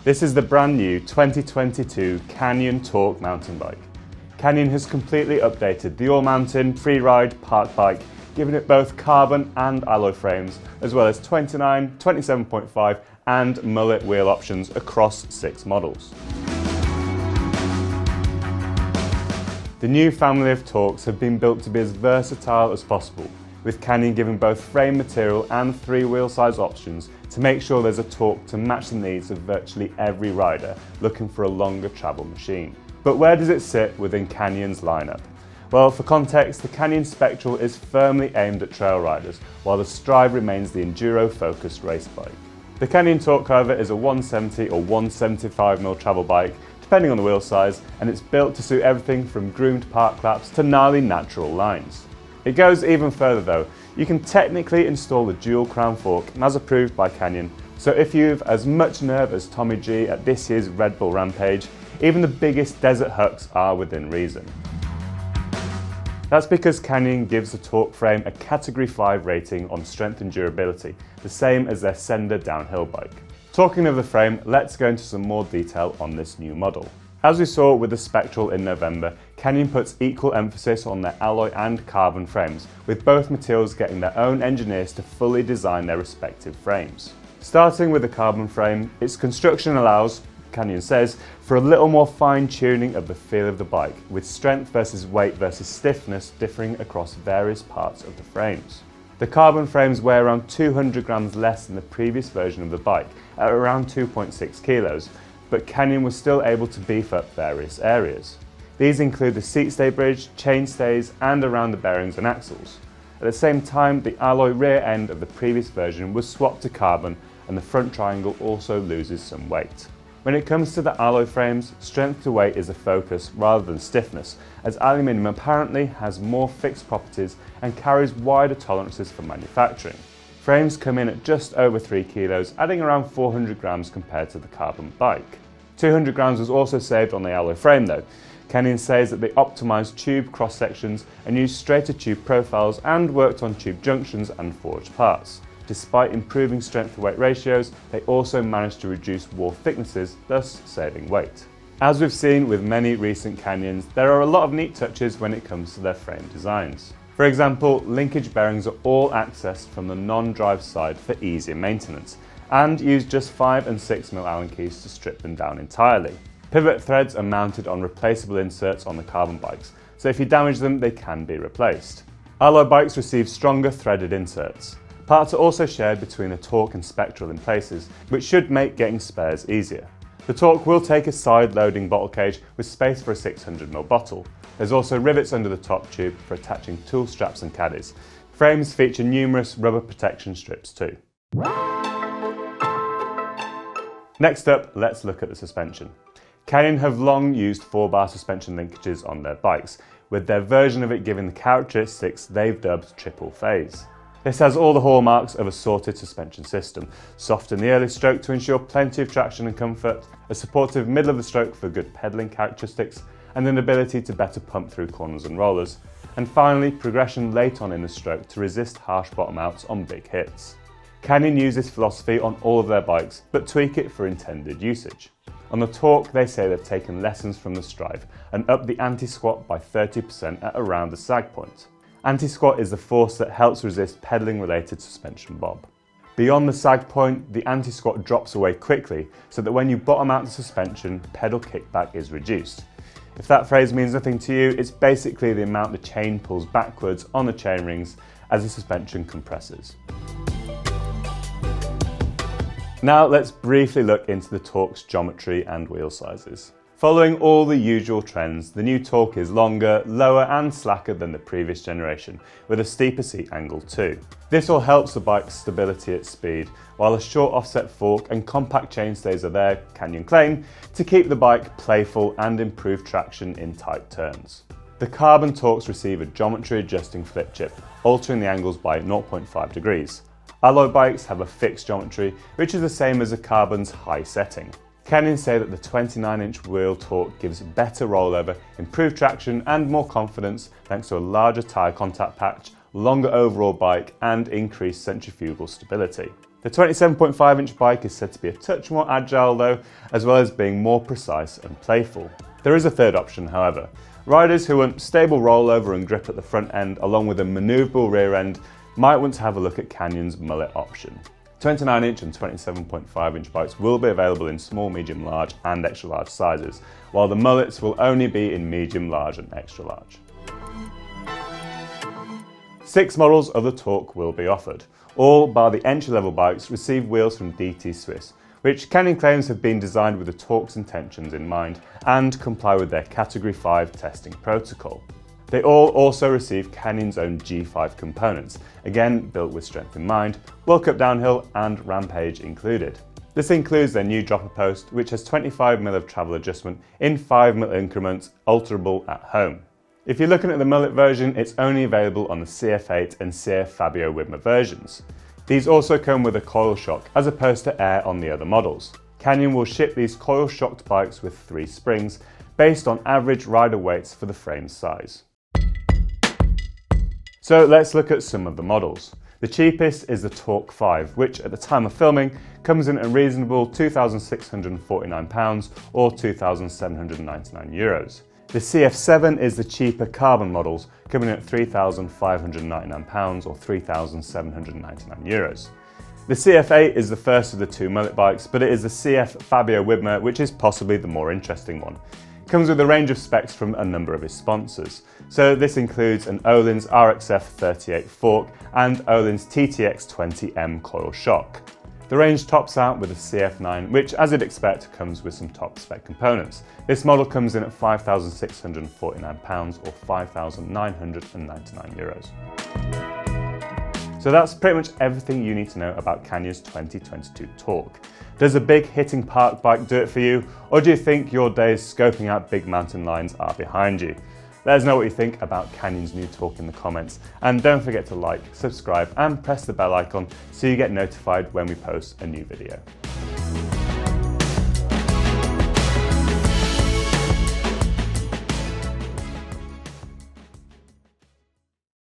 This is the brand new 2022 Canyon Torque mountain bike. Canyon has completely updated the all-mountain Freeride park bike, giving it both carbon and alloy frames, as well as 29, 27.5 and Mullet wheel options across 6 models. The new family of Torques have been built to be as versatile as possible, with Canyon giving both frame material and 3 wheel size options to make sure there's a torque to match the needs of virtually every rider looking for a longer travel machine. But where does it sit within Canyon's lineup? Well, for context, the Canyon Spectral is firmly aimed at trail riders, while the Strive remains the enduro-focused race bike. The Canyon Torque, however, is a 170 or 175mm travel bike, depending on the wheel size, and it's built to suit everything from groomed park laps to gnarly natural lines. It goes even further though. You can technically install the dual crown fork as approved by Canyon, so if you've as much nerve as Tommy G at this year's Red Bull Rampage, even the biggest desert hucks are within reason. That's because Canyon gives the Torque frame a Category 5 rating on strength and durability, the same as their Sender downhill bike. Talking of the frame, let's go into some more detail on this new model. As we saw with the Spectral in November, Canyon puts equal emphasis on their alloy and carbon frames, with both materials getting their own engineers to fully design their respective frames. Starting with the carbon frame, its construction allows, Canyon says, for a little more fine-tuning of the feel of the bike, with strength versus weight versus stiffness differing across various parts of the frames. The carbon frames weigh around 200 grams less than the previous version of the bike, at around 2.6 kilos, but Canyon was still able to beef up various areas. These include the seat stay bridge, chain stays, and around the bearings and axles. At the same time, the alloy rear end of the previous version was swapped to carbon, and the front triangle also loses some weight. When it comes to the alloy frames, strength to weight is a focus rather than stiffness, as aluminium apparently has more fixed properties and carries wider tolerances for manufacturing. Frames come in at just over 3 kilos, adding around 400 grams compared to the carbon bike. 200 grams was also saved on the alloy frame though. Canyon says that they optimised tube cross sections and used straighter tube profiles and worked on tube junctions and forged parts. Despite improving strength to weight ratios, they also managed to reduce wall thicknesses, thus saving weight. As we've seen with many recent Canyons, there are a lot of neat touches when it comes to their frame designs. For example, linkage bearings are all accessed from the non-drive side for easier maintenance, and use just 5 and 6mm Allen keys to strip them down entirely. Pivot threads are mounted on replaceable inserts on the carbon bikes, so if you damage them, they can be replaced. Alloy bikes receive stronger threaded inserts. Parts are also shared between the Torque and Spectral in places, which should make getting spares easier. The Torque will take a side-loading bottle cage with space for a 600ml bottle. There's also rivets under the top tube for attaching tool straps and caddies. Frames feature numerous rubber protection strips too. Next up, let's look at the suspension. Canyon have long used 4-bar suspension linkages on their bikes, with their version of it giving the characteristics they've dubbed triple phase. This has all the hallmarks of a sorted suspension system: soft in the early stroke to ensure plenty of traction and comfort, a supportive middle of the stroke for good pedalling characteristics, and an ability to better pump through corners and rollers, and finally progression late on in the stroke to resist harsh bottom outs on big hits. Canyon use this philosophy on all of their bikes, but tweak it for intended usage. On the Torque, they say they've taken lessons from the Strive and upped the anti-squat by 30% at around the sag point. Anti-squat is the force that helps resist pedalling-related suspension bob. Beyond the sag point, the anti-squat drops away quickly so that when you bottom out the suspension, pedal kickback is reduced. If that phrase means nothing to you, it's basically the amount the chain pulls backwards on the chain rings as the suspension compresses. Now let's briefly look into the Torque's geometry and wheel sizes. Following all the usual trends, the new Torque is longer, lower and slacker than the previous generation, with a steeper seat angle too. This all helps the bike's stability at speed, while a short offset fork and compact chainstays are there, Canyon claim, to keep the bike playful and improve traction in tight turns. The carbon Torques receive a geometry adjusting flip chip, altering the angles by 0.5 degrees. Alloy bikes have a fixed geometry, which is the same as the carbon's high setting. Canyon say that the 29-inch wheel Torque gives better rollover, improved traction and more confidence thanks to a larger tyre contact patch, longer overall bike and increased centrifugal stability. The 27.5-inch bike is said to be a touch more agile though, as well as being more precise and playful. There is a third option, however. Riders who want stable rollover and grip at the front end, along with a manoeuvrable rear end, might want to have a look at Canyon's Mullet option. 29-inch and 27.5-inch bikes will be available in small, medium, large and extra large sizes, while the Mullets will only be in medium, large and extra large. 6 models of the Torque will be offered. All bar the entry-level bikes receive wheels from DT Swiss, which Canyon claims have been designed with the Torque's intentions in mind and comply with their Category 5 testing protocol. They all also receive Canyon's own G5 components, again built with strength in mind, World Cup downhill and Rampage included. This includes their new dropper post, which has 25mm of travel adjustment in 5mm increments, alterable at home. If you're looking at the Mullet version, it's only available on the CF8 and CF Fabio Widmer versions. These also come with a coil shock as opposed to air on the other models. Canyon will ship these coil shocked bikes with 3 springs based on average rider weights for the frame size. So let's look at some of the models. The cheapest is the Torque 5, which at the time of filming comes in a reasonable £2,649 or €2,799. The CF7 is the cheaper carbon models, coming in at £3,599 or €3,799. The CF8 is the first of the 2 Mullet bikes, but it is the CF Fabio Widmer which is possibly the more interesting one. It comes with a range of specs from a number of his sponsors. So this includes an Öhlins RXF 38 fork and Öhlins TTX 20M coil shock. The range tops out with a CF9, which as you'd expect comes with some top spec components. This model comes in at £5,649 or €5,999. So that's pretty much everything you need to know about Canyon's 2022 Torque. Does a big hitting park bike do it for you, or do you think your days scoping out big mountain lines are behind you? Let us know what you think about Canyon's new Torque in the comments, and don't forget to like, subscribe and press the bell icon so you get notified when we post a new video.